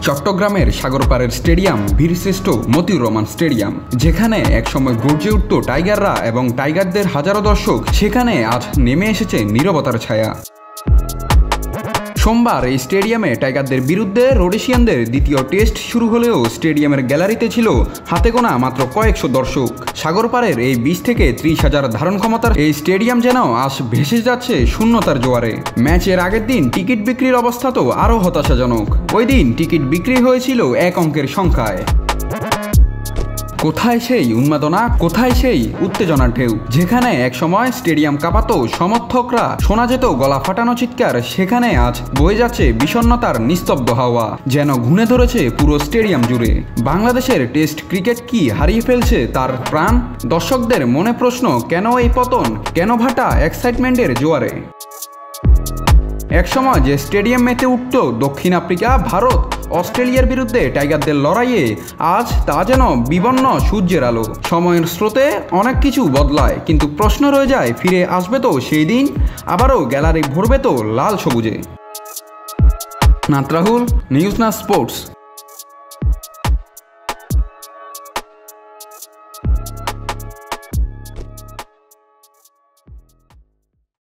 চট্টগ্রামের সাগরপাড়ের স্টেডিয়াম বীরশ্রেষ্ঠ মতিউর রহমান স্টেডিয়াম, যেখানে একসময় গর্জে উঠত টাইগাররা এবং টাইগারদের হাজারো দর্শক, সেখানে আজ নেমে এসেছে নীরবতার ছায়া। সোমবার এই স্টেডিয়ামে টাইগারদের বিরুদ্ধে রোডেশিয়ানদের দ্বিতীয় টেস্ট শুরু হলেও স্টেডিয়ামের গ্যালারিতে ছিল হাতে গোনা মাত্র কয়েকশো দর্শক। সাগরপাড়ের এই 20 থেকে 30,000 ধারণ ক্ষমতার এই স্টেডিয়াম যেন আজ ভেসে যাচ্ছে শূন্যতার জোয়ারে। ম্যাচের আগের দিন টিকিট বিক্রির অবস্থা তো আরও হতাশাজনক। ওই দিন টিকিট বিক্রি হয়েছিল এক অঙ্কের সংখ্যায়। কোথায় সেই উন্মাদনা, কোথায় সেই উত্তেজনার ঢেউ? যেখানে একসময় স্টেডিয়াম কাঁপাতো, সমর্থকরা শোনা যেত গলা ফাটানো চিৎকার, সেখানে আজ বয়ে যাচ্ছে বিষণ্ণতার নিস্তব্ধ হাওয়া, যেন ঘুণে ধরেছে পুরো স্টেডিয়াম জুড়ে। বাংলাদেশের টেস্ট ক্রিকেট কি হারিয়ে ফেলছে তার প্রাণ? দর্শকদের মনে প্রশ্ন, কেন এই পতন, কেন ভাটা এক্সাইটমেন্টের জোয়ারে? একসময় যে স্টেডিয়াম মেতে উঠত দক্ষিণ আফ্রিকা, ভারত, অস্ট্রেলিয়ার বিরুদ্ধে টাইগারদের লড়াইয়ে, আজ তা যেন বিবর্ণ সূর্যের আলো। সময়ের স্রোতে অনেক কিছু বদলায়, কিন্তু প্রশ্ন রয়ে যায়, ফিরে আসবে তো সেই দিন? আবারও গ্যালারি ভরবে তো লাল সবুজে? নাত রাহুল, নিউজ না স্পোর্টস।